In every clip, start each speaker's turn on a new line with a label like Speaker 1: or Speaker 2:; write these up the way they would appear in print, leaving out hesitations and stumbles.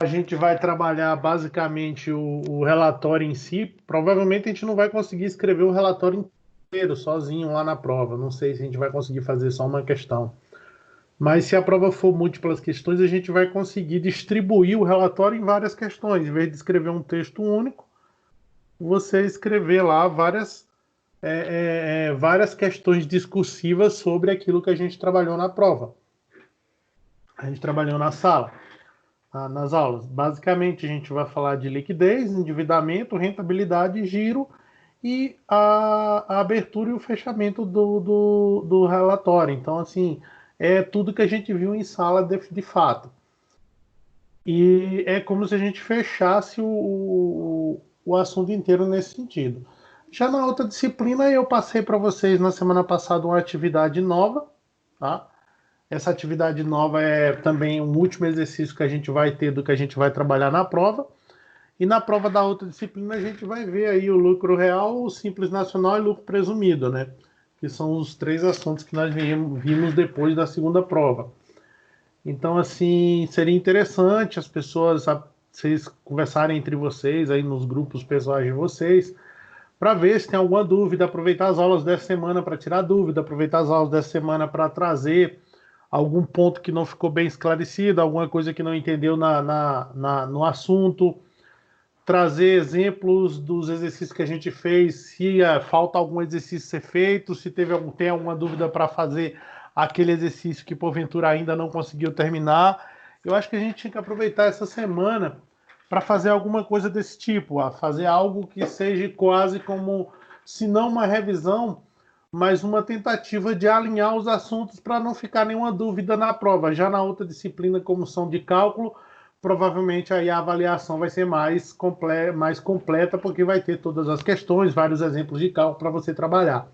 Speaker 1: a gente vai trabalhar basicamente o relatório em si. Provavelmente a gente não vai conseguir escrever o relatório inteiro sozinho lá na prova. Não sei se a gente vai conseguir fazer só uma questão. Mas se a prova for múltiplas questões, a gente vai conseguir distribuir o relatório em várias questões. Em vez de escrever um texto único, você escrever lá várias questões discursivas sobre aquilo que a gente trabalhou na prova. A gente trabalhou na sala, nas aulas. Basicamente, a gente vai falar de liquidez, endividamento, rentabilidade, giro e a abertura e o fechamento do relatório. Então, assim, é tudo que a gente viu em sala de fato. E é como se a gente fechasse o assunto inteiro nesse sentido. Já na outra disciplina, eu passei para vocês na semana passada uma atividade nova, tá? Essa atividade nova é também um último exercício que a gente vai ter do que a gente vai trabalhar na prova. E na prova da outra disciplina a gente vai ver aí o lucro real, o simples nacional e lucro presumido, né? Que são os três assuntos que nós vimos depois da segunda prova. Então, assim, seria interessante as pessoas, vocês conversarem entre vocês aí nos grupos pessoais de vocês, para ver se tem alguma dúvida, aproveitar as aulas dessa semana para tirar dúvida, aproveitar as aulas dessa semana para trazer algum ponto que não ficou bem esclarecido, alguma coisa que não entendeu no assunto, trazer exemplos dos exercícios que a gente fez, se falta algum exercício ser feito, se tem alguma dúvida para fazer aquele exercício que porventura ainda não conseguiu terminar. Eu acho que a gente tinha que aproveitar essa semana para fazer alguma coisa desse tipo, fazer algo que seja quase como, se não uma revisão, mas uma tentativa de alinhar os assuntos para não ficar nenhuma dúvida na prova. Já na outra disciplina, como são de cálculo, provavelmente aí a avaliação vai ser mais completa, porque vai ter todas as questões, vários exemplos de cálculo para você trabalhar.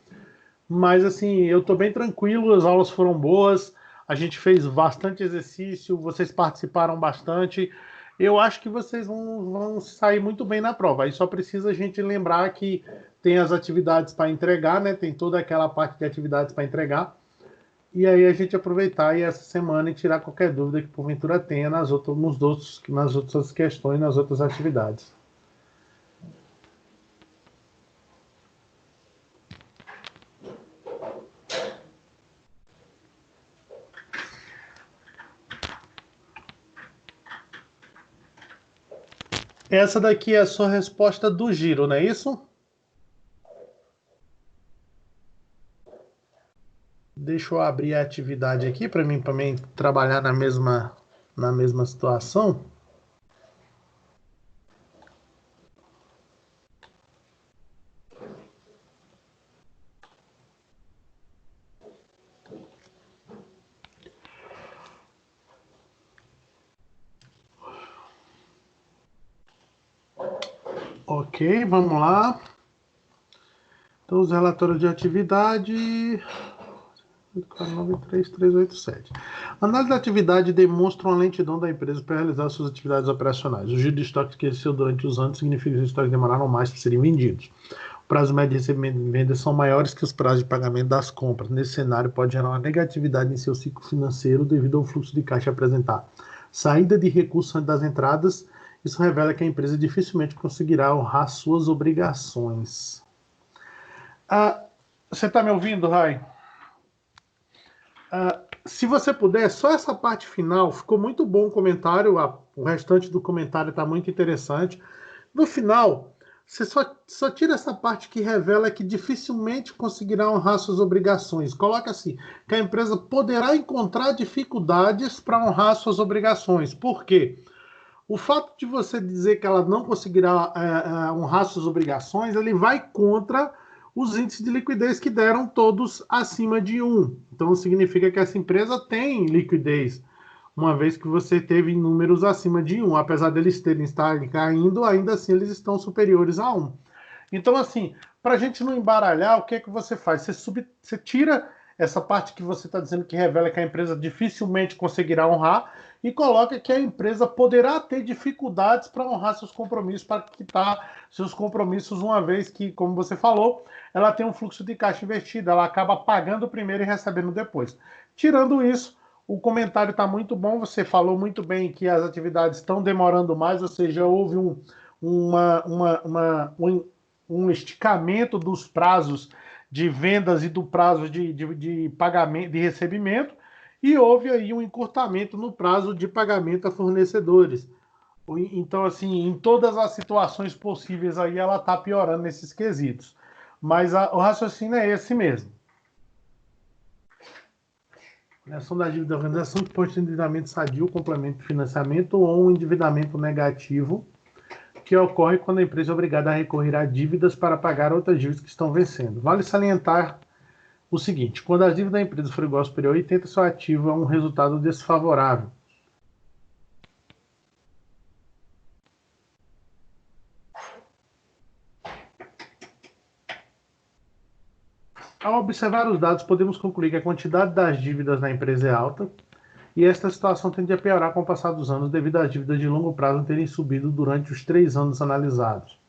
Speaker 1: Mas assim, eu estou bem tranquilo, as aulas foram boas, a gente fez bastante exercício, vocês participaram bastante. Eu acho que vocês vão sair muito bem na prova. Aí só precisa a gente lembrar que tem as atividades para entregar, né? Tem toda aquela parte de atividades para entregar. E aí a gente aproveitar aí essa semana e tirar qualquer dúvida que porventura tenha nas outras questões, nas outras atividades. Essa daqui é a sua resposta do giro, não é isso? Deixa eu abrir a atividade aqui para mim também trabalhar na mesma situação. Ok, vamos lá. Então, os relatórios de atividade. 93387. A análise da atividade demonstra uma lentidão da empresa para realizar suas atividades operacionais. O giro de estoque que cresceu durante os anos significa que os estoques demoraram mais para serem vendidos. O prazo médio de recebimento de vendas são maiores que os prazos de pagamento das compras. Nesse cenário, pode gerar uma negatividade em seu ciclo financeiro devido ao fluxo de caixa apresentar saída de recursos antes das entradas. Isso revela que a empresa dificilmente conseguirá honrar suas obrigações. Você está me ouvindo, Rai? Se você puder, só essa parte final, ficou muito bom o comentário, o restante do comentário está muito interessante. No final, você só tira essa parte que revela que dificilmente conseguirá honrar suas obrigações. Coloca assim, que a empresa poderá encontrar dificuldades para honrar suas obrigações. Por quê? O fato de você dizer que ela não conseguirá honrar suas obrigações, ele vai contra os índices de liquidez que deram todos acima de 1. Então, significa que essa empresa tem liquidez, uma vez que você teve números acima de 1. Apesar deles estarem caindo, ainda assim eles estão superiores a 1. Então, assim, para a gente não embaralhar, o que é que você faz? Você tira essa parte que você está dizendo que revela que a empresa dificilmente conseguirá honrar e coloca que a empresa poderá ter dificuldades para honrar seus compromissos, para quitar seus compromissos, uma vez que, como você falou, ela tem um fluxo de caixa invertido, ela acaba pagando primeiro e recebendo depois. Tirando isso, O comentário está muito bom, você falou muito bem que as atividades estão demorando mais, ou seja, houve um esticamento dos prazos de vendas e do prazo de pagamento, de recebimento, e houve aí um encurtamento no prazo de pagamento a fornecedores. Então, assim, em todas as situações possíveis aí, ela está piorando nesses quesitos. Mas o raciocínio é esse mesmo. Ação da dívida da organização que pode ter endividamento sadio, complemento de financiamento ou um endividamento negativo que ocorre quando a empresa é obrigada a recorrer a dívidas para pagar outras dívidas que estão vencendo. Vale salientar o seguinte: quando as dívidas da empresa for igual ou superior a 80, seu ativo é um resultado desfavorável. Ao observar os dados, podemos concluir que a quantidade das dívidas da empresa é alta e esta situação tende a piorar com o passar dos anos devido às dívidas de longo prazo terem subido durante os 3 anos analisados.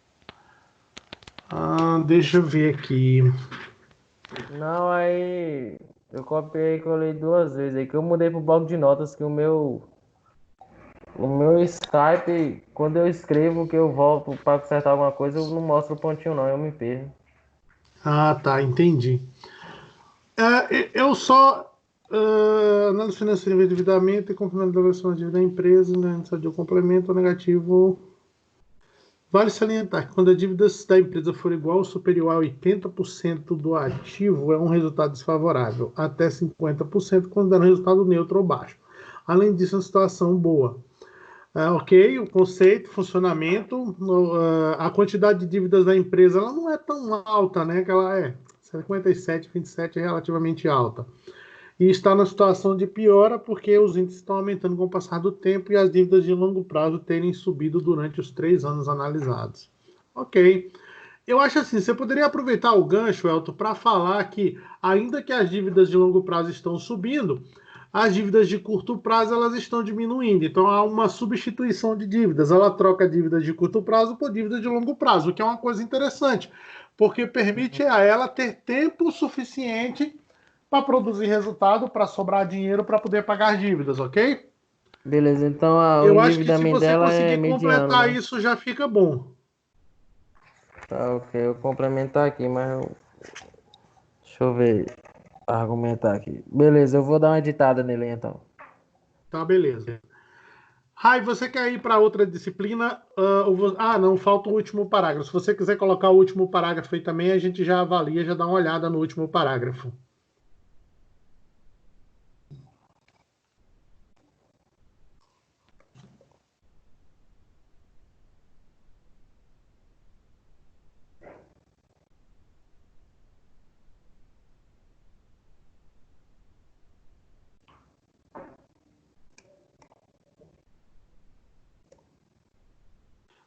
Speaker 1: Deixa eu ver aqui.
Speaker 2: Não, aí eu copiei e colei 2 vezes aí, que eu mudei pro bloco de notas, que o meu Skype, quando eu escrevo que eu volto para acertar alguma coisa, eu não mostro o pontinho não, eu me perco.
Speaker 1: Tá, entendi. Eu só análise financeira de endividamento e complemento da versão de dívida da empresa, né? De complemento negativo. Vale salientar que quando a dívida da empresa for igual ou superior a 80% do ativo, é um resultado desfavorável, até 50%, considerando um resultado neutro ou baixo. Além disso, é uma situação boa. Ok, o conceito, funcionamento, a quantidade de dívidas da empresa ela não é tão alta, né? Que ela é 57, 27 é relativamente alta. E está na situação de piora porque os índices estão aumentando com o passar do tempo e as dívidas de longo prazo terem subido durante os 3 anos analisados. Ok. Eu acho assim, você poderia aproveitar o gancho, Elton, para falar que, ainda que as dívidas de longo prazo estão subindo, as dívidas de curto prazo elas estão diminuindo. Então há uma substituição de dívidas. Ela troca dívidas de curto prazo por dívidas de longo prazo, o que é uma coisa interessante, porque permite a ela ter tempo suficiente para produzir resultado, para sobrar dinheiro para poder pagar as dívidas, ok?
Speaker 2: Beleza, então o
Speaker 1: Eu acho que se
Speaker 2: endividamento
Speaker 1: você
Speaker 2: dela é
Speaker 1: conseguir
Speaker 2: mediano,
Speaker 1: completar
Speaker 2: né?
Speaker 1: isso, já fica bom.
Speaker 2: Tá, ok, eu complementar aqui, mas deixa eu ver, argumentar aqui. Beleza, eu vou dar uma editada nele então.
Speaker 1: Tá, beleza. Rai, você quer ir para outra disciplina? Não, falta o último parágrafo. Se você quiser colocar o último parágrafo aí também, a gente já avalia, já dá uma olhada no último parágrafo.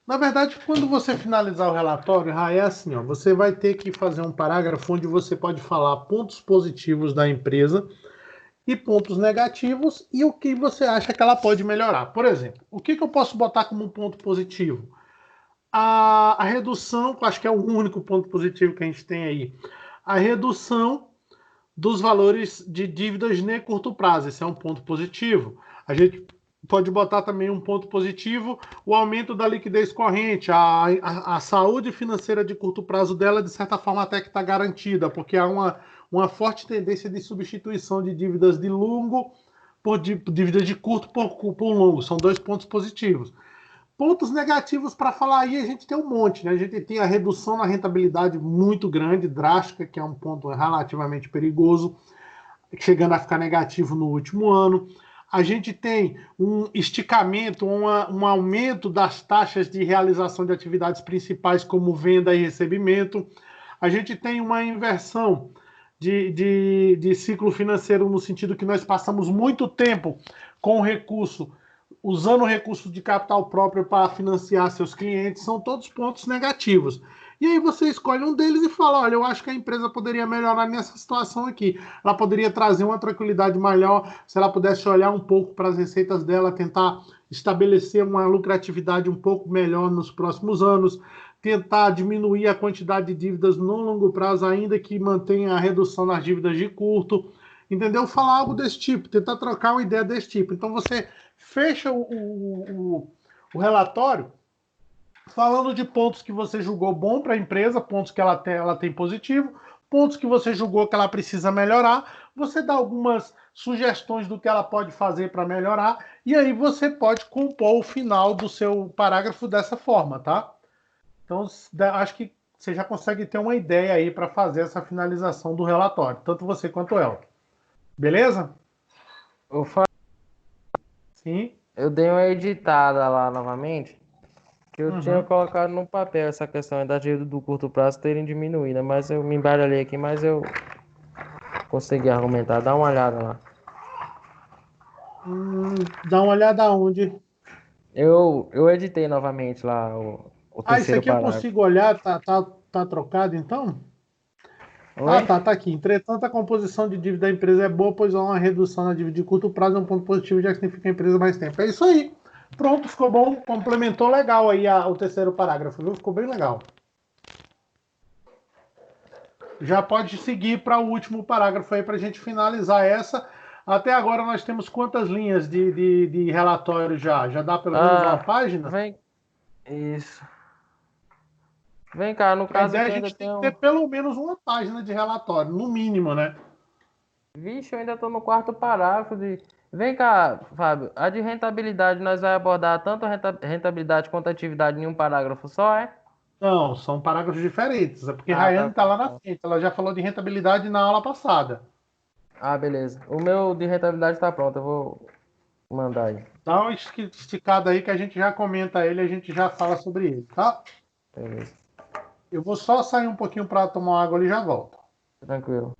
Speaker 1: Na verdade, quando você finalizar o relatório, é assim, ó, você vai ter que fazer um parágrafo onde você pode falar pontos positivos da empresa e pontos negativos e o que você acha que ela pode melhorar. Por exemplo, o que eu posso botar como um ponto positivo? A redução, que eu acho que é o único ponto positivo que a gente tem aí, a redução dos valores de dívidas de curto prazo. Esse é um ponto positivo. A gente pode botar também um ponto positivo, o aumento da liquidez corrente, a saúde financeira de curto prazo dela, de certa forma, até que está garantida, porque há uma forte tendência de substituição de dívidas de longo por dívidas de curto por longo. São 2 pontos positivos. Pontos negativos para falar aí, a gente tem um monte, né? A gente tem a redução na rentabilidade muito grande, drástica, que é um ponto relativamente perigoso, chegando a ficar negativo no último ano. A gente tem um esticamento, um aumento das taxas de realização de atividades principais, como venda e recebimento. A gente tem uma inversão de ciclo financeiro, no sentido que nós passamos muito tempo com recurso, usando recurso de capital próprio para financiar seus clientes, são todos pontos negativos. E aí você escolhe um deles e fala, olha, eu acho que a empresa poderia melhorar nessa situação aqui. Ela poderia trazer uma tranquilidade maior se ela pudesse olhar um pouco para as receitas dela, tentar estabelecer uma lucratividade um pouco melhor nos próximos anos, tentar diminuir a quantidade de dívidas no longo prazo, ainda que mantenha a redução nas dívidas de curto. entendeu? Falar algo desse tipo, tentar trocar uma ideia desse tipo. Então você fecha o relatório falando de pontos que você julgou bom para a empresa, pontos que ela tem positivo, pontos que você julgou que ela precisa melhorar, você dá algumas sugestões do que ela pode fazer para melhorar, e aí você pode compor o final do seu parágrafo dessa forma, tá? Então, acho que você já consegue ter uma ideia aí para fazer essa finalização do relatório, tanto você quanto ela. Beleza?
Speaker 2: Eu, fa-
Speaker 1: Sim.
Speaker 2: eu dei uma editada lá novamente, que eu tinha
Speaker 1: Uhum.
Speaker 2: colocado no papel essa questão da dívida do curto prazo terem diminuído, mas eu me embaralhei aqui, mas eu consegui argumentar. Dá uma olhada lá.
Speaker 1: Dá uma olhada onde.
Speaker 2: Eu editei novamente lá o
Speaker 1: Ah, isso
Speaker 2: terceiro
Speaker 1: aqui eu
Speaker 2: parágrafo.
Speaker 1: consigo olhar, tá trocado então? Ah,
Speaker 2: Oi?
Speaker 1: tá aqui. Entretanto, a composição de dívida da empresa é boa, pois há uma redução na dívida de curto prazo, é um ponto positivo, já que significa a empresa mais tempo. É isso aí. Pronto, ficou bom. Complementou legal aí o terceiro parágrafo, viu? Ficou bem legal. Já pode seguir para o último parágrafo aí para a gente finalizar essa. Até agora nós temos quantas linhas de relatório já? Já dá pelo menos uma
Speaker 2: Ah,
Speaker 1: página?
Speaker 2: vem. Isso. Vem cá, no
Speaker 1: A
Speaker 2: caso
Speaker 1: ideia é a
Speaker 2: aqui eu ainda
Speaker 1: gente tem que ter
Speaker 2: tenho.
Speaker 1: pelo menos uma página de relatório, no mínimo, né?
Speaker 2: Vixe, eu ainda tô no quarto parágrafo de. Vem cá, Fábio. A de rentabilidade nós vai abordar tanto a rentabilidade quanto a atividade em um parágrafo só, é?
Speaker 1: Não, são parágrafos diferentes. É porque
Speaker 2: Ah,
Speaker 1: Rayane
Speaker 2: tá,
Speaker 1: está
Speaker 2: tá,
Speaker 1: lá na
Speaker 2: tá.
Speaker 1: frente. Ela já falou de rentabilidade na aula passada.
Speaker 2: Ah, beleza. O meu de rentabilidade tá pronto, eu vou mandar aí.
Speaker 1: Dá uma esticada aí que a gente já comenta ele, a gente já fala sobre ele, tá?
Speaker 2: Beleza.
Speaker 1: Eu vou só sair um pouquinho para tomar água ali e já volto.
Speaker 2: Tranquilo.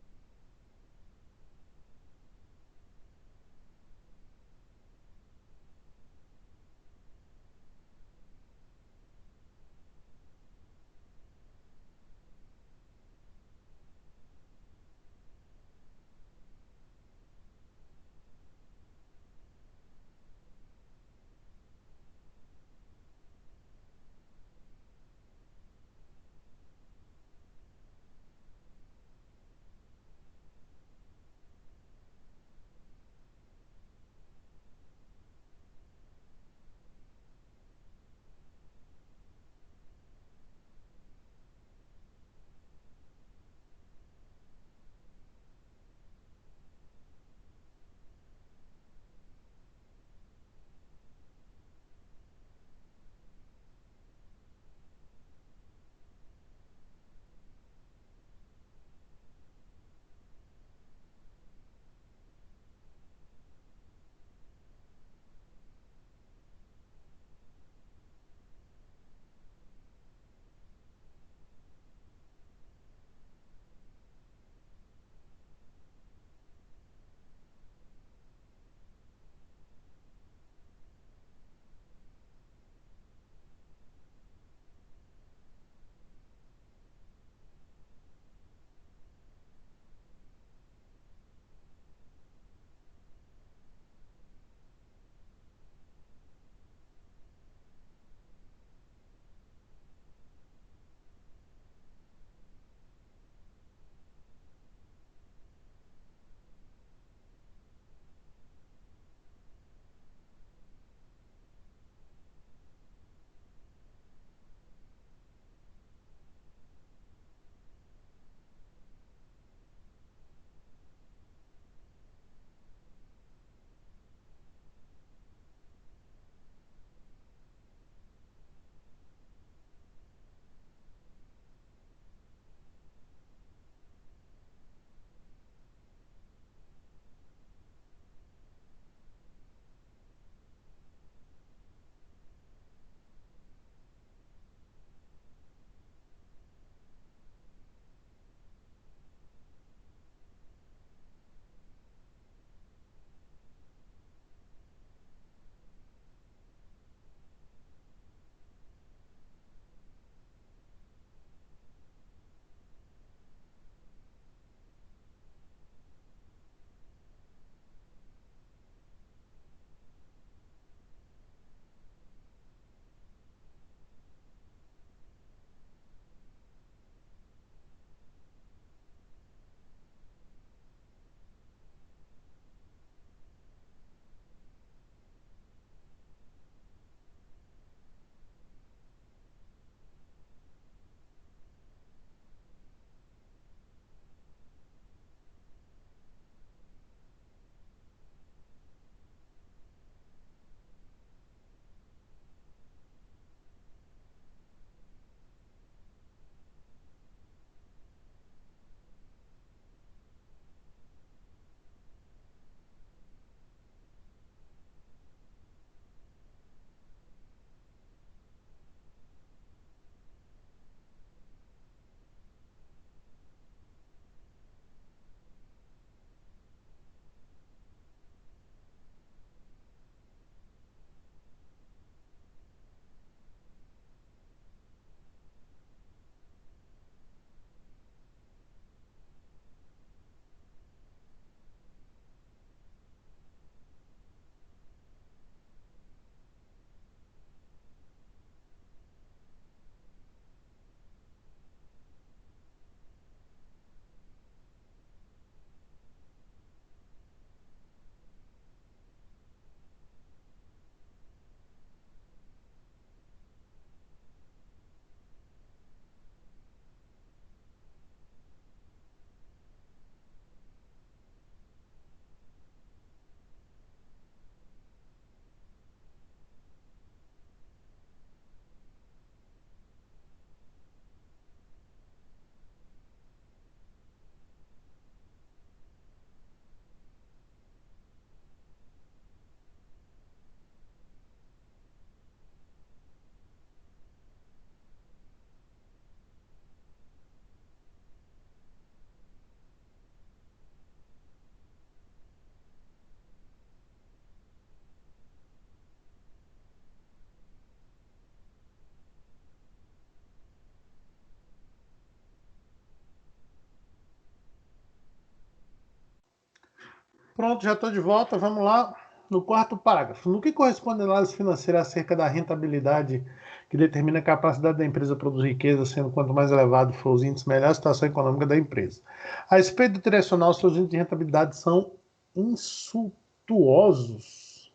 Speaker 1: Pronto, já estou de volta. Vamos lá no quarto parágrafo. No que corresponde à análise financeira acerca da rentabilidade que determina a capacidade da empresa produzir riqueza, sendo quanto mais elevado for os índices, melhor a situação econômica da empresa. A respeito do direcional, seus índices de rentabilidade são insultuosos.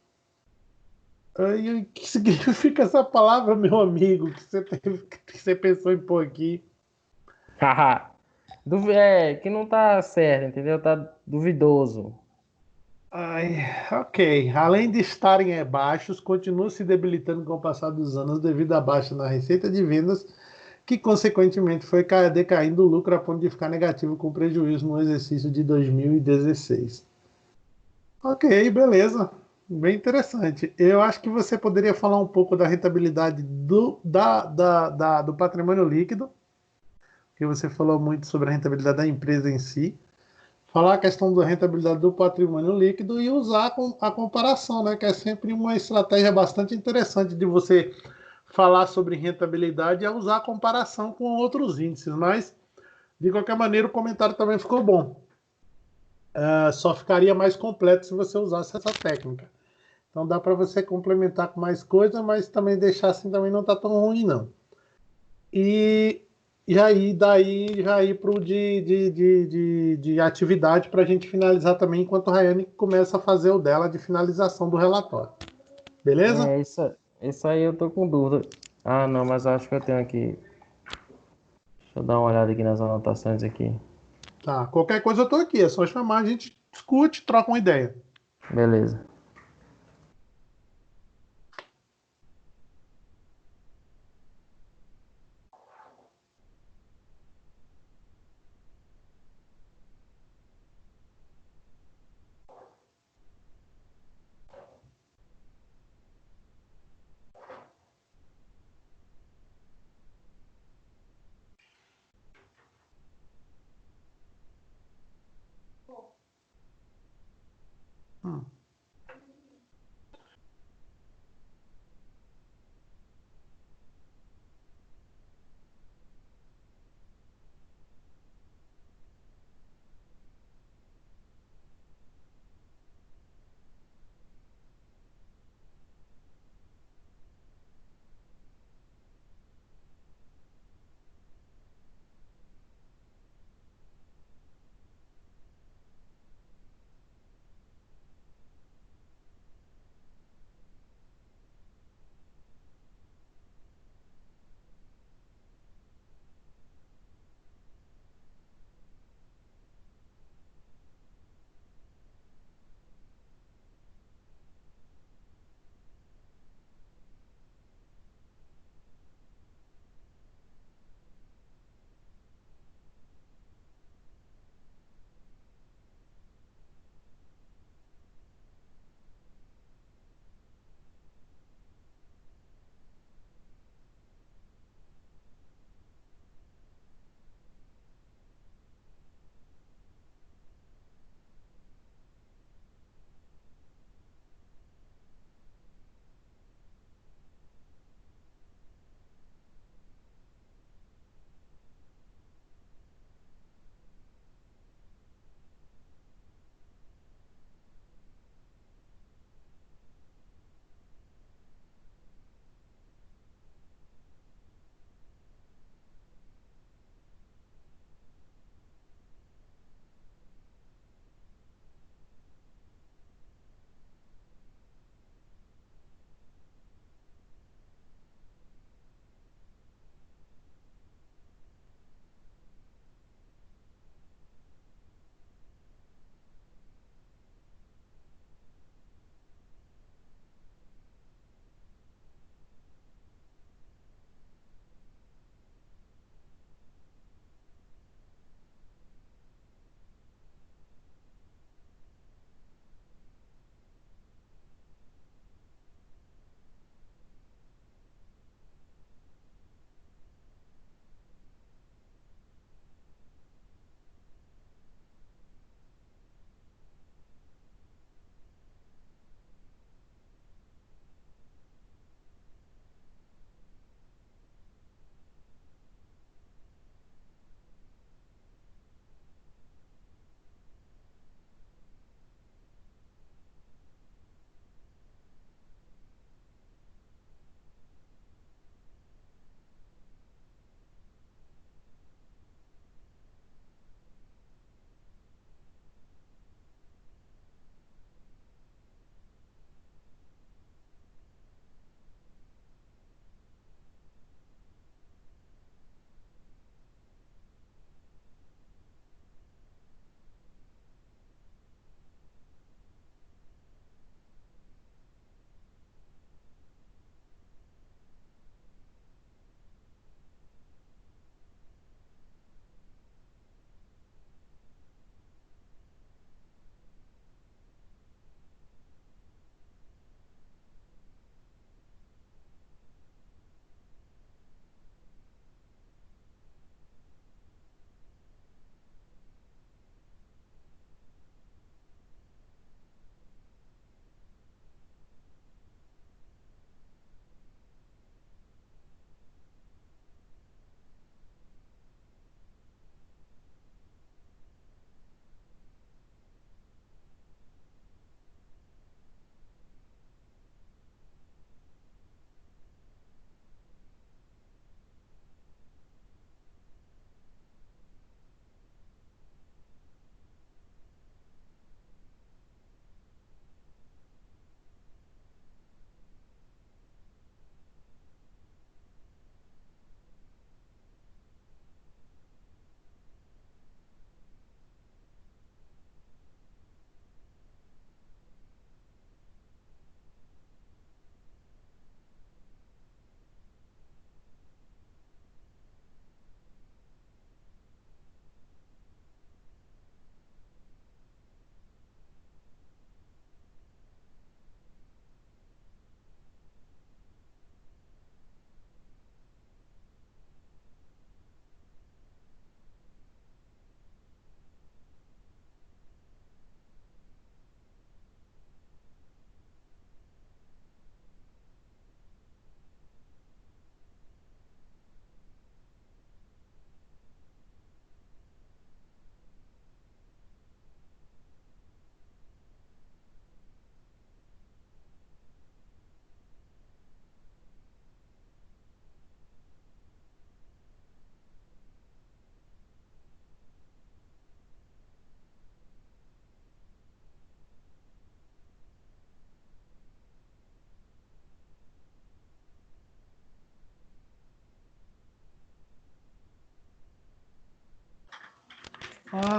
Speaker 1: O que significa essa palavra, meu amigo, que você pensou em pôr aqui?
Speaker 2: Haha. É, que não tá certo, entendeu? Tá duvidoso.
Speaker 1: Ai, ok. Além de estarem baixos, continuam se debilitando com o passar dos anos devido à baixa na receita de vendas, que consequentemente foi decaindo o lucro a ponto de ficar negativo com prejuízo no exercício de 2016. Ok, beleza. Bem interessante. Eu acho que você poderia falar um pouco da rentabilidade do patrimônio líquido, que você falou muito sobre a rentabilidade da empresa em si. Falar a questão da rentabilidade do patrimônio líquido e usar a comparação, né? Que é sempre uma estratégia bastante interessante de você falar sobre rentabilidade, é usar a comparação com outros índices. Mas, de qualquer maneira, o comentário também ficou bom. Só ficaria mais completo se você usasse essa técnica. Então dá para você complementar com mais coisa, mas também deixar assim também não está tão ruim, não. E, e aí, daí, já ir para o de atividade para a gente finalizar também, enquanto a Rayane começa a fazer o dela de finalização do relatório. Beleza?
Speaker 2: É, isso aí eu tô com dúvida. Ah, não, mas eu acho que eu tenho aqui. Deixa eu dar uma olhada aqui nas anotações aqui.
Speaker 1: Tá. Qualquer coisa eu tô aqui. É só chamar, a gente discute, troca uma ideia.
Speaker 2: Beleza.
Speaker 1: Hum.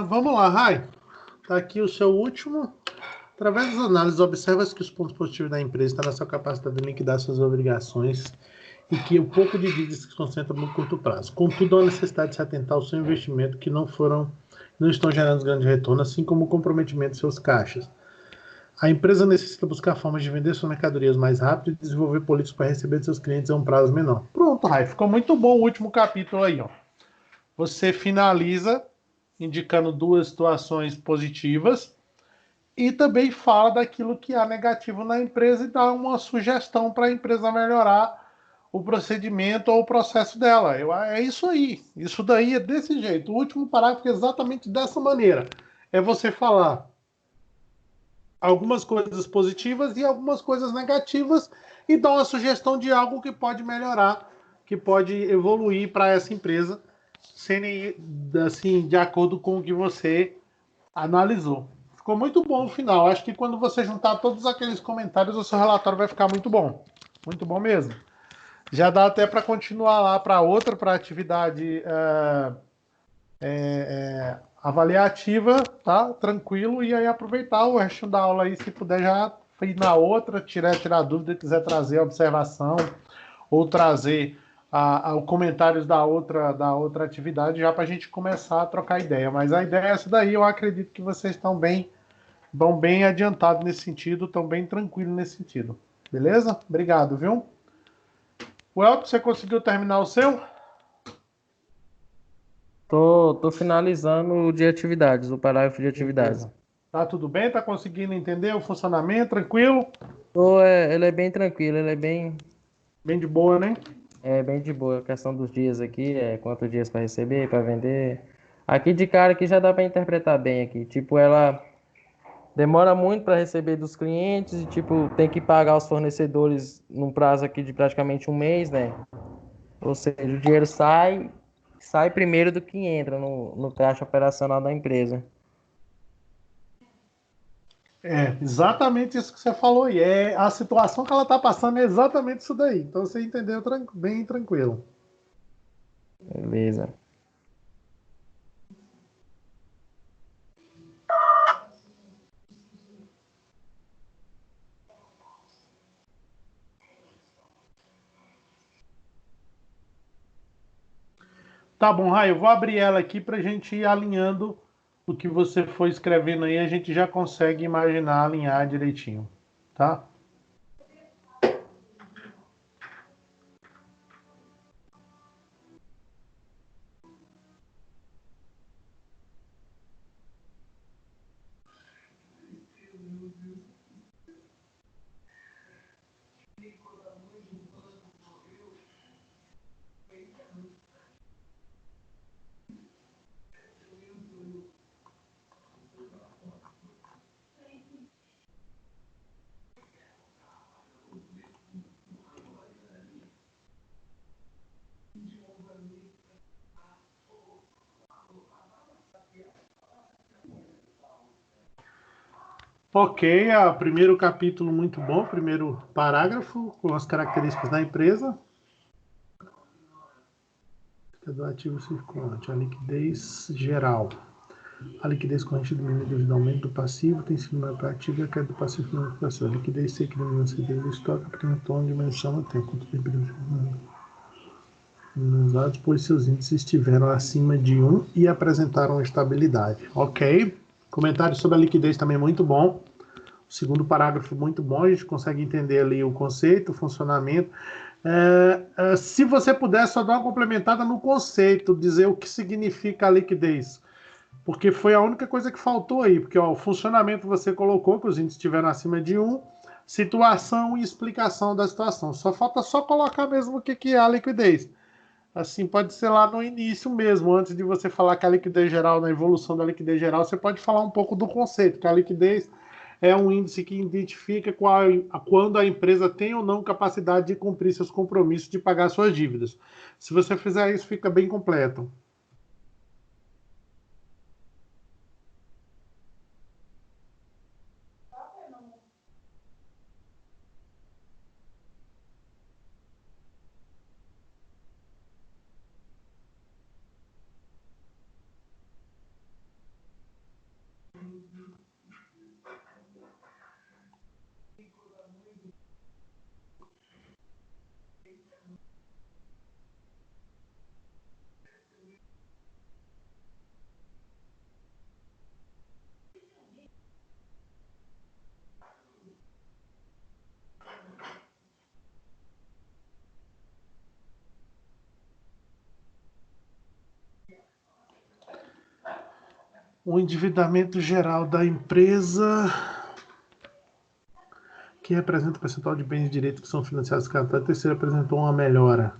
Speaker 1: Vamos lá, Rai. Está aqui o seu último. Através das análises, observa-se que os pontos positivos da empresa estão na sua capacidade de liquidar suas obrigações e que o pouco de dívida se concentra no curto prazo. Contudo, há necessidade de se atentar ao seu investimento que não estão gerando grande retorno, assim como o comprometimento de seus caixas. A empresa necessita buscar formas de vender suas mercadorias mais rápido e desenvolver políticas para receber de seus clientes a um prazo menor. Pronto, Rai, ficou muito bom o último capítulo aí, ó. Você finaliza indicando duas situações positivas e também fala daquilo que há negativo na empresa e dá uma sugestão para a empresa melhorar o procedimento ou o processo dela. É isso aí. Isso daí é desse jeito. O último parágrafo é exatamente dessa maneira. É você falar algumas coisas positivas e algumas coisas negativas e dar uma sugestão de algo que pode melhorar, que pode evoluir para essa empresa, sendo assim, de acordo com o que você analisou. Ficou muito bom o final. Acho que quando você juntar todos aqueles comentários, o seu relatório vai ficar muito bom. Muito bom mesmo. Já dá até para continuar lá para outra, para atividade avaliativa, tá? Tranquilo, e aí aproveitar o resto da aula aí, se puder já ir na outra, tirar dúvida, quiser trazer a observação ou trazer os comentários da outra atividade, já para a gente começar a trocar ideia. Mas a ideia é essa daí, eu acredito que vocês vão bem adiantados nesse sentido, estão bem tranquilos nesse sentido. Beleza? Obrigado, viu? Welp, você conseguiu terminar o seu?
Speaker 2: Tô finalizando o de atividades, o parágrafo de atividades.
Speaker 1: Beleza. Tá tudo bem? Tá conseguindo entender o funcionamento? Tranquilo?
Speaker 2: Ele é bem tranquilo, ele é bem,
Speaker 1: Bem de boa, né?
Speaker 2: bem de boa. A questão dos dias aqui, quantos dias para receber, para vender. Aqui de cara aqui já dá para interpretar bem aqui. Tipo, ela demora muito para receber dos clientes e tipo, tem que pagar os fornecedores num prazo aqui de praticamente um mês, né? Ou seja, o dinheiro sai primeiro do que entra no caixa operacional da empresa.
Speaker 1: É, exatamente isso que você falou aí. A situação que ela está passando é exatamente isso daí. Então você entendeu bem tranquilo.
Speaker 2: Beleza.
Speaker 1: Tá bom, Raio, eu vou abrir ela aqui para a gente ir alinhando o que você foi escrevendo aí, a gente já consegue imaginar alinhar direitinho, tá? Ok, primeiro capítulo muito bom, primeiro parágrafo com as características da empresa. Do ativo circulante, a liquidez geral. A liquidez corrente diminui devido ao aumento do passivo, tem sido maior para ativo e a queda do passivo na operação. A liquidez se equilibra na saída do estoque, apresentou uma diminuição no tempo. Quanto tempo usados, pois seus índices estiveram acima de 1 e apresentaram estabilidade. Ok. Comentário sobre a liquidez também muito bom. O segundo parágrafo muito bom, a gente consegue entender ali o conceito, o funcionamento. Se você puder só dar uma complementada no conceito, dizer o que significa a liquidez, porque foi a única coisa que faltou aí, porque ó, o funcionamento você colocou, que os índices estiveram acima de 1, situação e explicação da situação. Só falta colocar mesmo o que é a liquidez. Assim, pode ser lá no início mesmo, antes de você falar que a liquidez geral, na evolução da liquidez geral, você pode falar um pouco do conceito, que a liquidez é um índice que identifica quando a empresa tem ou não capacidade de cumprir seus compromissos de pagar suas dívidas. Se você fizer isso, fica bem completo. O endividamento geral da empresa, que representa o percentual de bens e direitos que são financiados cada terceiro, apresentou uma melhora,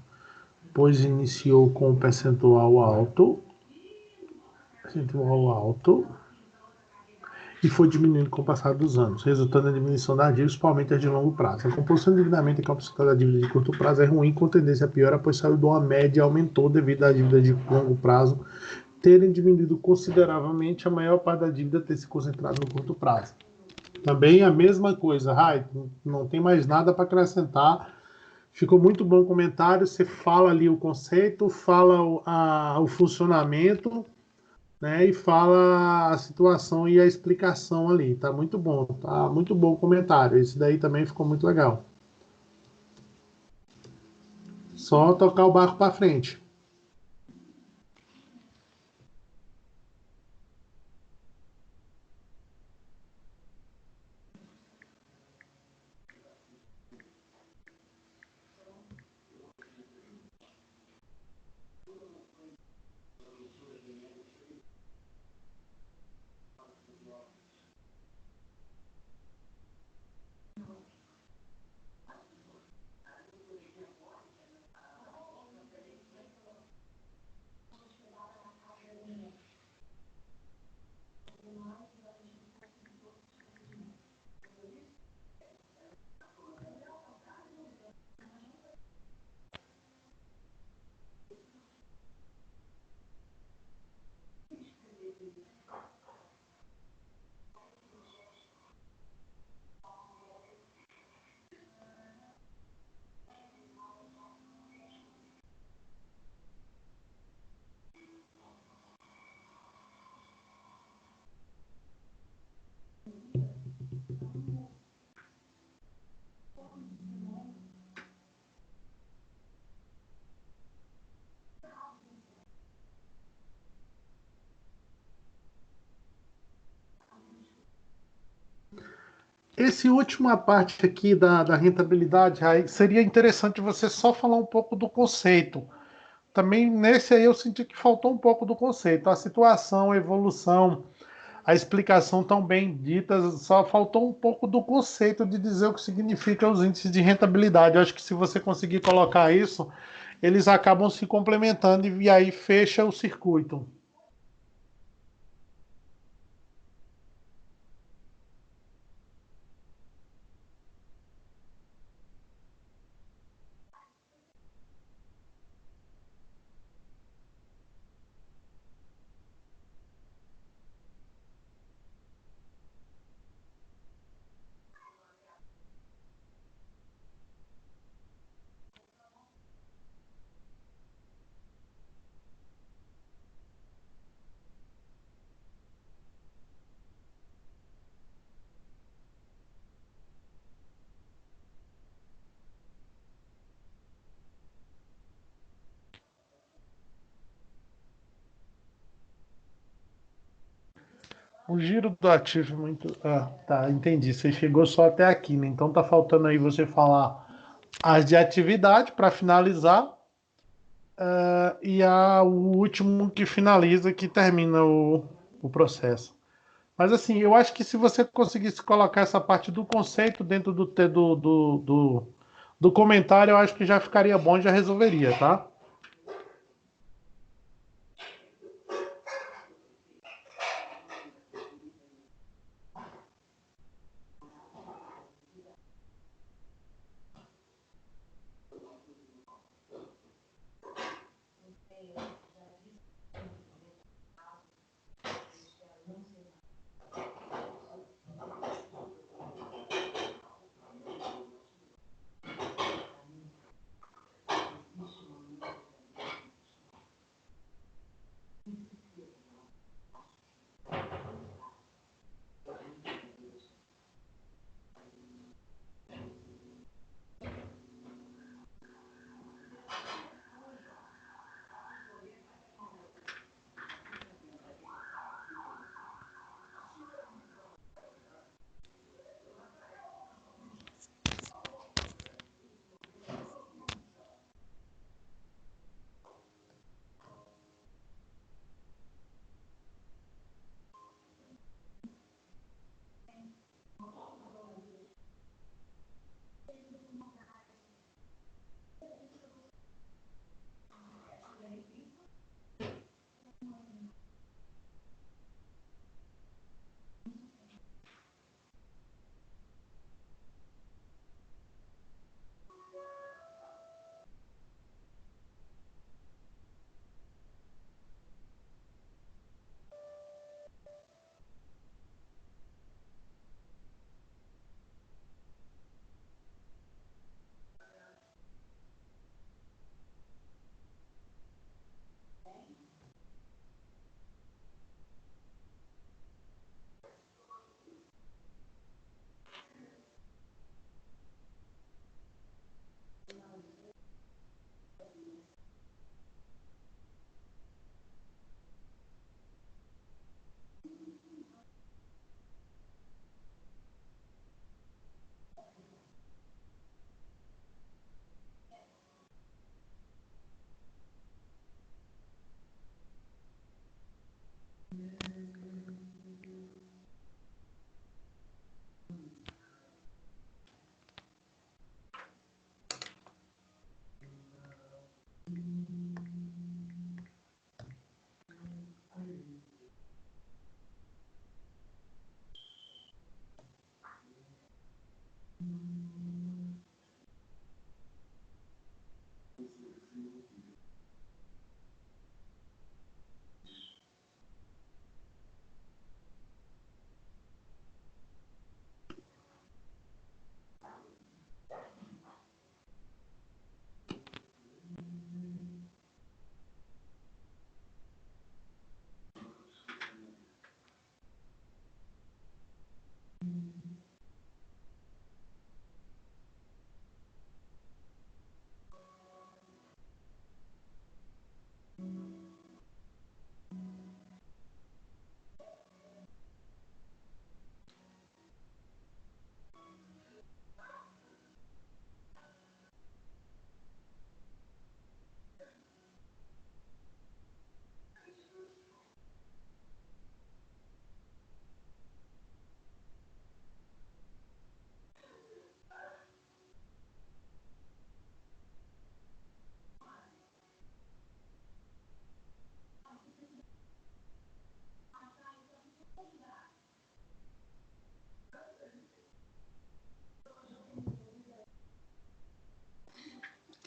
Speaker 1: pois iniciou com um percentual alto e foi diminuindo com o passar dos anos, resultando na diminuição das dívidas, principalmente as de longo prazo. A composição de endividamento, que é o percentual da dívida de curto prazo, é ruim, com tendência a pior, pois saiu de uma média e aumentou devido à dívida de longo prazo terem diminuído consideravelmente, a maior parte da dívida ter se concentrado no curto prazo. Também a mesma coisa, Rai, não tem mais nada para acrescentar. Ficou muito bom o comentário. Você fala ali o conceito, fala o funcionamento, né? E fala a situação e a explicação ali. Tá muito bom, tá muito bom o comentário. Esse daí também ficou muito legal. Só tocar o barco para frente. Esse última parte aqui da rentabilidade, aí seria interessante você só falar um pouco do conceito. Também nesse aí eu senti que faltou um pouco do conceito. A situação, a evolução, a explicação tão bem ditas, só faltou um pouco do conceito de dizer o que significa os índices de rentabilidade. Eu acho que se você conseguir colocar isso, eles acabam se complementando e aí fecha o circuito. O giro do ativo é muito. Ah, tá, entendi. Você chegou só até aqui, né? Então tá faltando aí você falar as de atividade para finalizar, e o último que finaliza, que termina o processo. Mas assim, eu acho que se você conseguisse colocar essa parte do conceito dentro do comentário, eu acho que já ficaria bom, já resolveria, tá?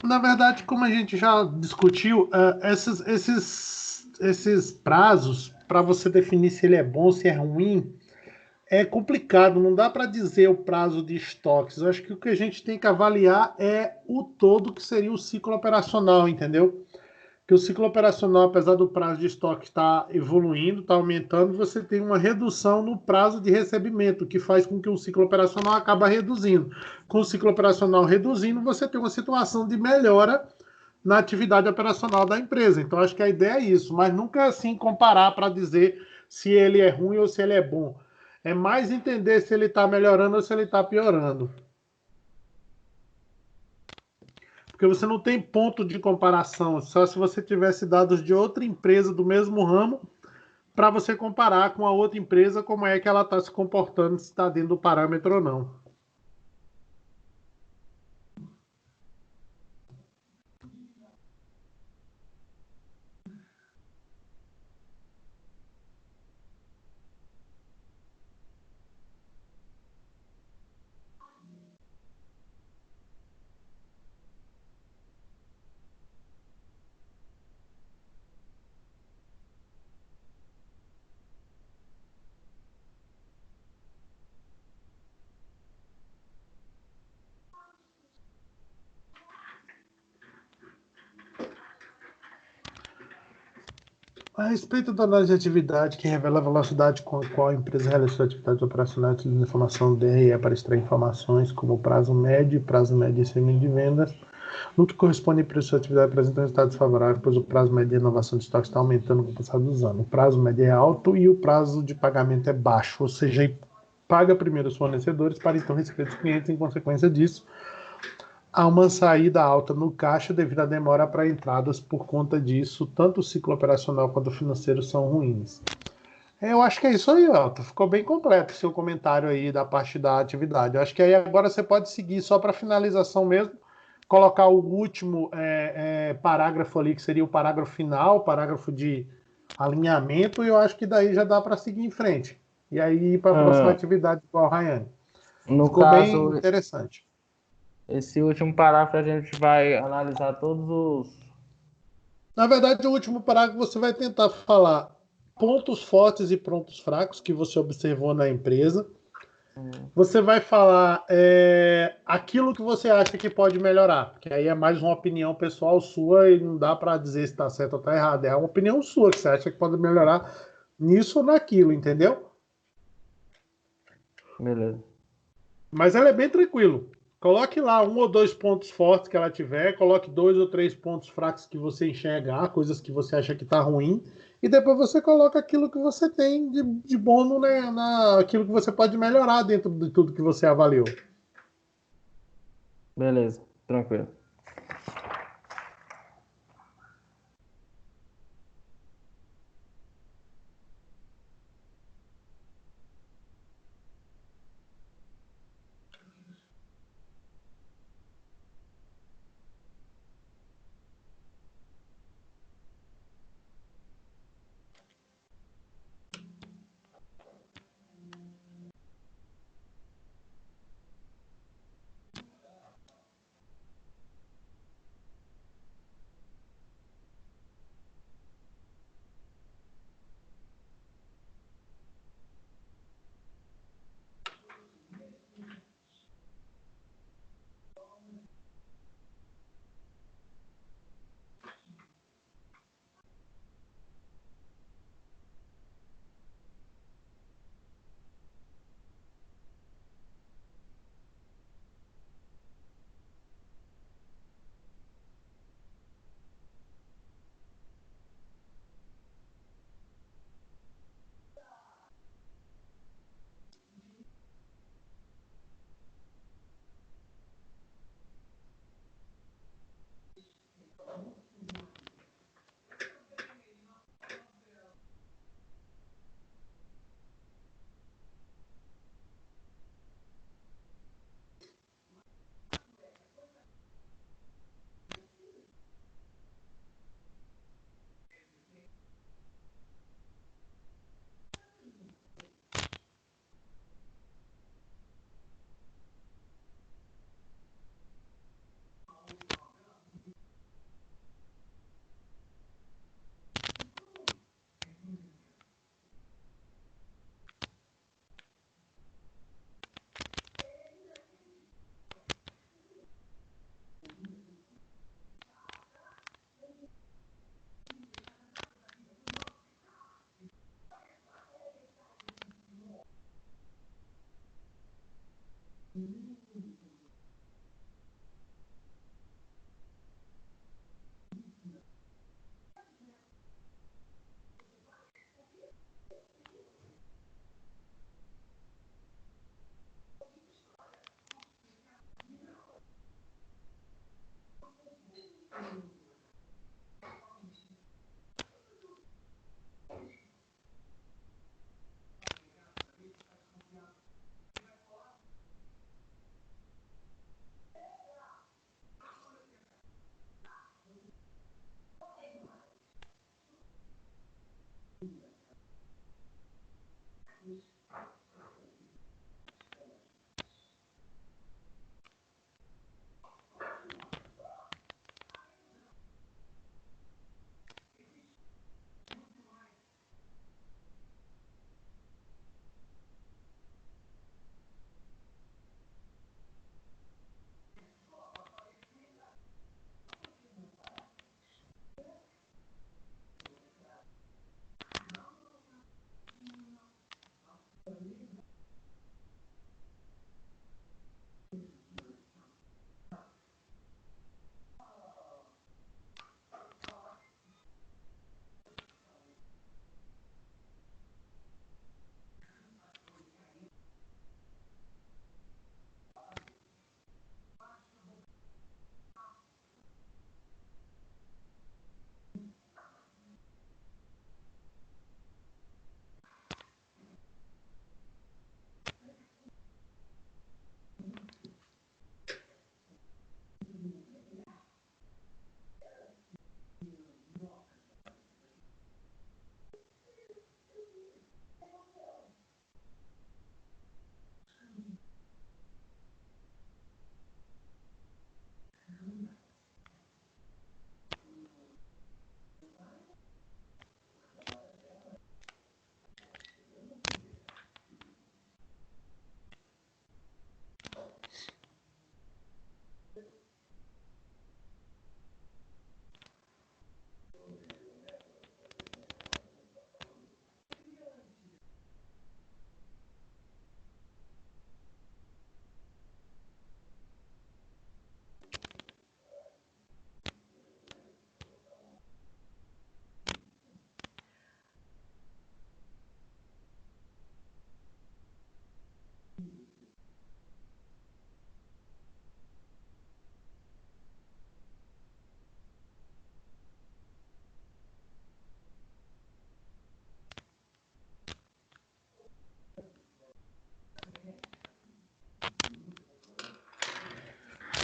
Speaker 1: Na verdade, como a gente já discutiu, esses prazos, para você definir se ele é bom, se é ruim, é complicado, não dá para dizer o prazo de estoques. Eu acho que o que a gente tem que avaliar é o todo que seria o ciclo operacional, entendeu? Que o ciclo operacional, apesar do prazo de estoque estar evoluindo, estar aumentando, você tem uma redução no prazo de recebimento, que faz com que o ciclo operacional acabe reduzindo. Com o ciclo operacional reduzindo, você tem uma situação de melhora na atividade operacional da empresa. Então, acho que a ideia é isso, mas nunca assim comparar para dizer se ele é ruim ou se ele é bom. É mais entender se ele está melhorando ou se ele está piorando. Porque você não tem ponto de comparação, só se você tivesse dados de outra empresa do mesmo ramo para você comparar com a outra empresa como é que ela está se comportando, se está dentro do parâmetro ou não. A respeito da análise de atividade, que revela a velocidade com a qual a empresa realiza suas atividades operacionais utilizando informação DRE para extrair informações como prazo médio e estimativa de vendas, no que corresponde a preço de sua atividade apresenta resultados favoráveis, pois o prazo médio de inovação de estoque está aumentando com o passar dos anos. O prazo médio é alto e o prazo de pagamento é baixo, ou seja, paga primeiro os fornecedores para então receber dos clientes. Em consequência disso, há uma saída alta no caixa devido à demora para entradas. Por conta disso, tanto o ciclo operacional quanto o financeiro são ruins. Eu acho que é isso aí, Elton. Ficou bem completo o seu comentário aí da parte da atividade. Eu acho que aí agora você pode seguir só para finalização mesmo, colocar o último parágrafo ali, que seria o parágrafo final, o parágrafo de alinhamento, e eu acho que daí já dá para seguir em frente. E aí ir para a próxima
Speaker 2: Ah,
Speaker 1: atividade igual a Rayane.
Speaker 2: no
Speaker 1: Ficou bem
Speaker 2: caso,
Speaker 1: interessante.
Speaker 2: esse último parágrafo a gente vai analisar todos os.
Speaker 1: Na verdade, o último parágrafo você vai tentar falar pontos fortes e pontos fracos que você observou na empresa. Você vai falar aquilo que você acha que pode melhorar, porque aí é mais uma opinião pessoal sua e não dá para dizer se está certo ou está errado. É uma opinião sua que você acha que pode melhorar nisso ou naquilo, entendeu?
Speaker 2: Beleza.
Speaker 1: Mas ela é bem tranquilo. Coloque lá um ou dois pontos fortes que ela tiver, coloque dois ou três pontos fracos que você enxergar, coisas que você acha que está ruim, e depois você coloca aquilo que você tem de bom aquilo que você pode melhorar dentro de tudo que você avaliou.
Speaker 2: Beleza, tranquilo.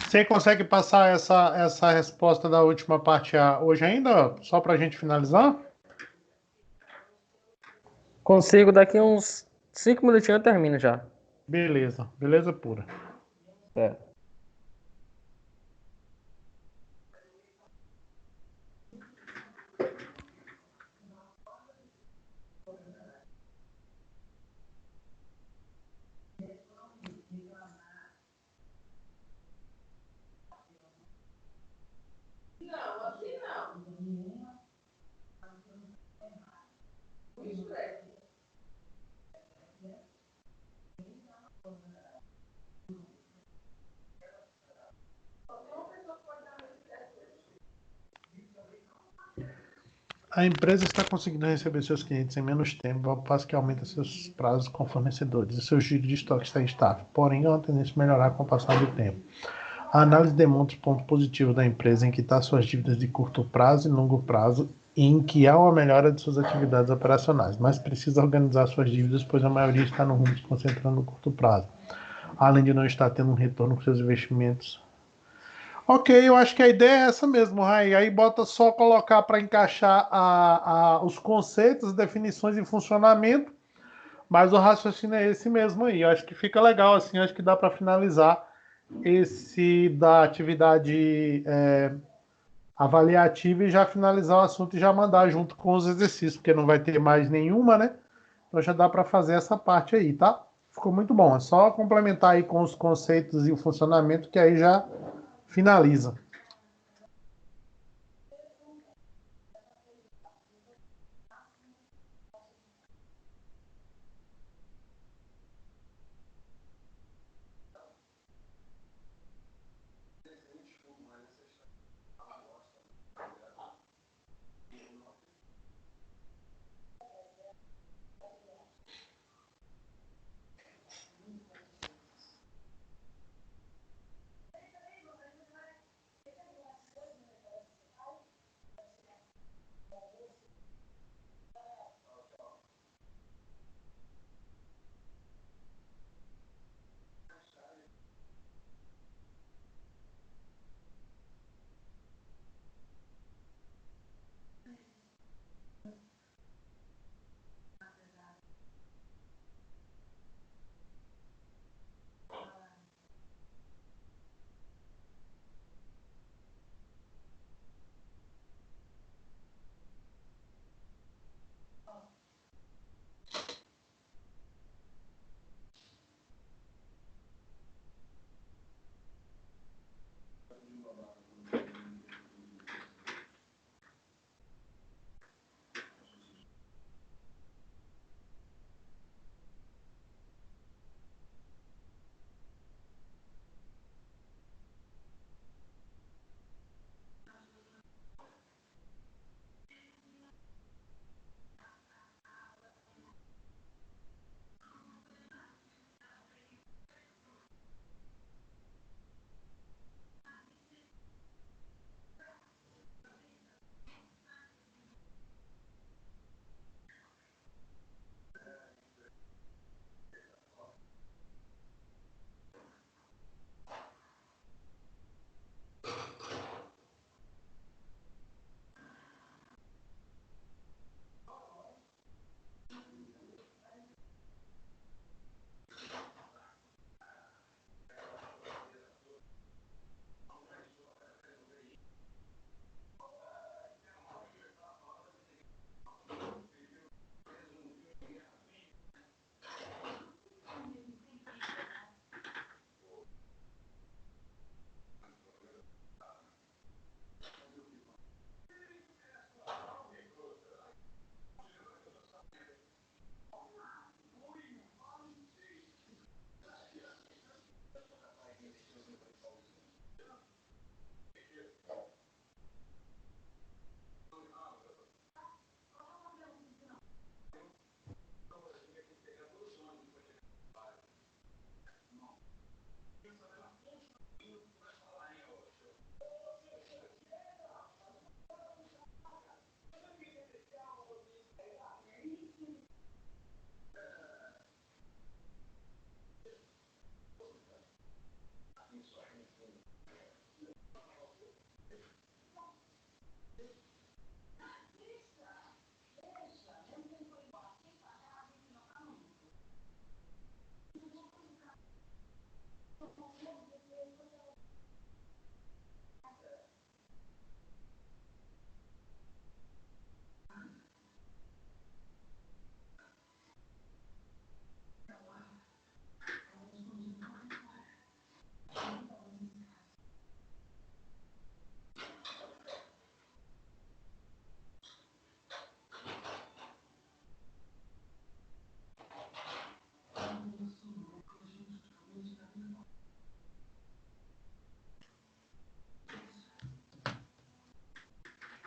Speaker 1: Você consegue passar essa resposta da última parte hoje ainda, só para a gente finalizar?
Speaker 2: Consigo, daqui uns 5 minutinhos eu termino já.
Speaker 1: Beleza, beleza pura.
Speaker 2: Certo.
Speaker 1: A empresa está conseguindo receber seus clientes em menos tempo, ao passo que aumenta seus prazos com fornecedores e seu giro de estoque está estável. Porém, há uma tendência a melhorar com o passar do tempo. A análise demonstra os pontos positivos da empresa em quitar suas dívidas de curto prazo e longo prazo e em que há uma melhora de suas atividades operacionais, mas precisa organizar suas dívidas, pois a maioria está no rumo se concentrando no curto prazo, além de não estar tendo um retorno com seus investimentos. Ok, eu acho que a ideia é essa mesmo, Rai. Aí bota só colocar para encaixar os conceitos, definições e funcionamento, mas o raciocínio é esse mesmo aí. Eu acho que fica legal assim, acho que dá para finalizar esse da atividade avaliativa e já finalizar o assunto e já mandar junto com os exercícios, porque não vai ter mais nenhuma, né? Então já dá para fazer essa parte aí, tá? Ficou muito bom. É só complementar aí com os conceitos e o funcionamento que aí já finaliza.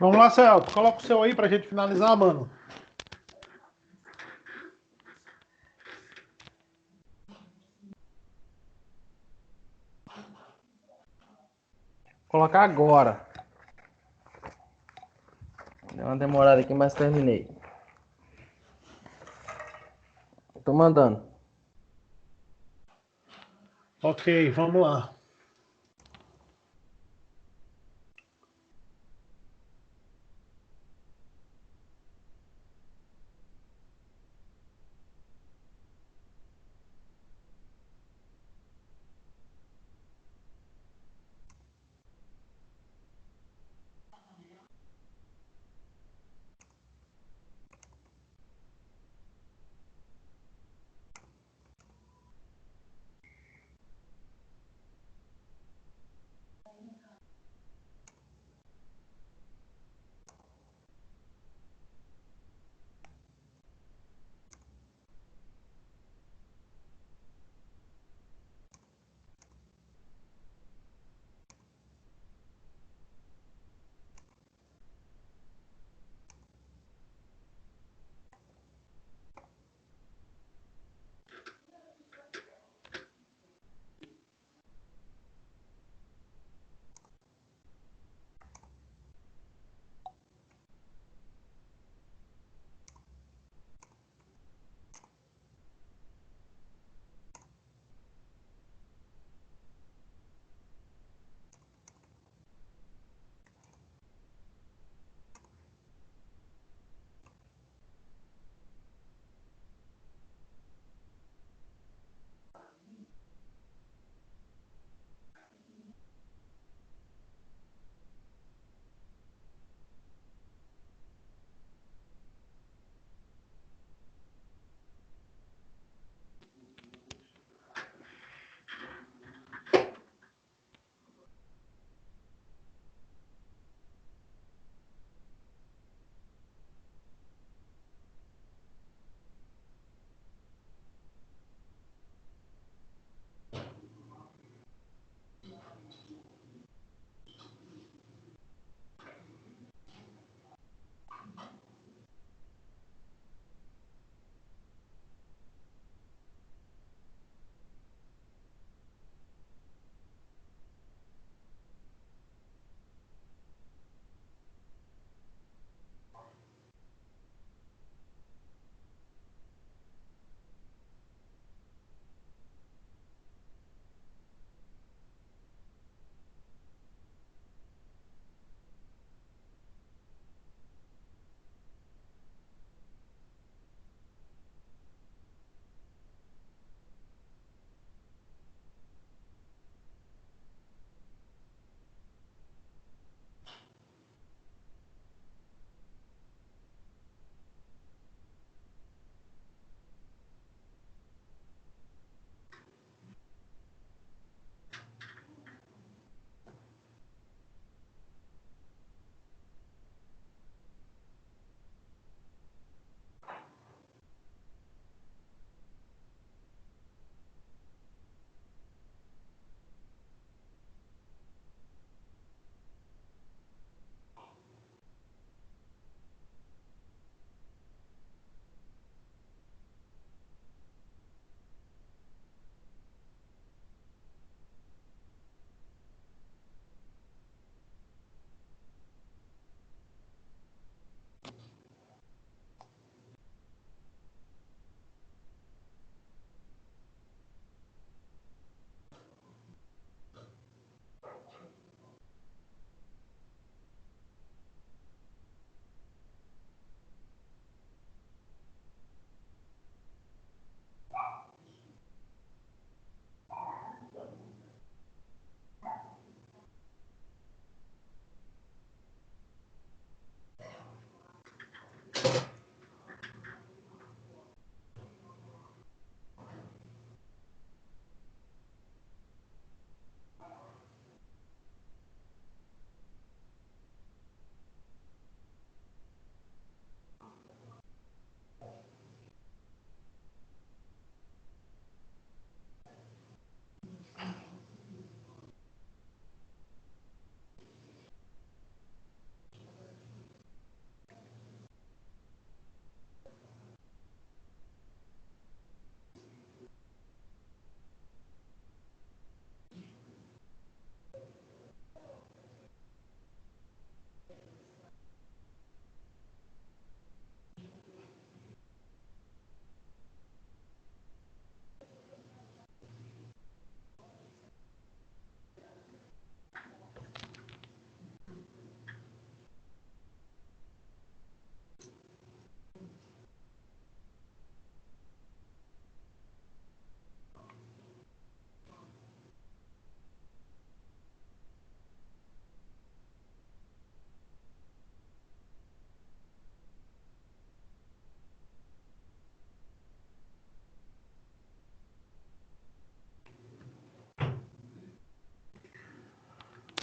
Speaker 1: Vamos lá, Celso. Coloca o seu aí pra gente finalizar, mano.
Speaker 2: Colocar agora. Deu uma demorada aqui, mas terminei. Tô mandando.
Speaker 1: Ok, vamos lá.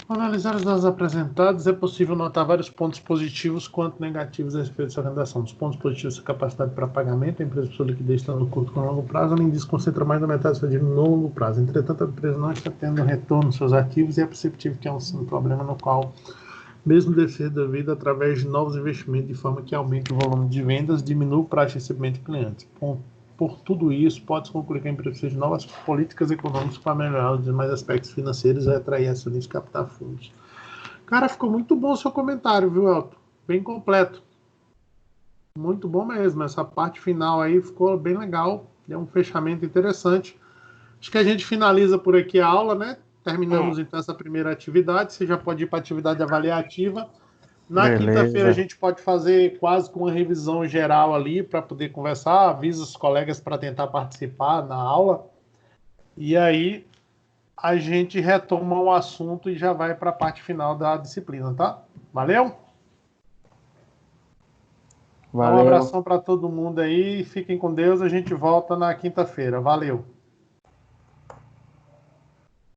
Speaker 1: Ao analisar os dados apresentados, é possível notar vários pontos positivos quanto negativos a respeito dessa organização. Os pontos positivos são a capacidade para pagamento, a empresa possui liquidez tanto no curto quanto no longo prazo, além disso, concentra mais da metade do seu dinheiro no longo prazo. Entretanto, a empresa não está tendo retorno nos seus ativos e é perceptível que é um problema no qual, mesmo deve ser devido através de novos investimentos, de forma que aumente o volume de vendas, diminua o prazo de recebimento de clientes. Por tudo isso, pode-se concluir que a empresa precisa de novas políticas econômicas para melhorar os demais aspectos financeiros e atrair acionistas e captar fundos. Cara, ficou muito bom o seu comentário, viu, Elton? Bem completo. Muito bom mesmo. Essa parte final aí ficou bem legal. Deu um fechamento interessante. Acho que a gente finaliza por aqui a aula, né? Terminamos então essa primeira atividade. Você já pode ir para a atividade avaliativa. Na quinta-feira a gente pode fazer quase com uma revisão geral ali para poder conversar, avisa os colegas para tentar participar na aula. E aí a gente retoma o assunto e já vai para a parte final da disciplina, tá? Valeu?
Speaker 2: Valeu.
Speaker 1: Um abração para todo mundo aí, fiquem com Deus, a gente volta na quinta-feira. Valeu!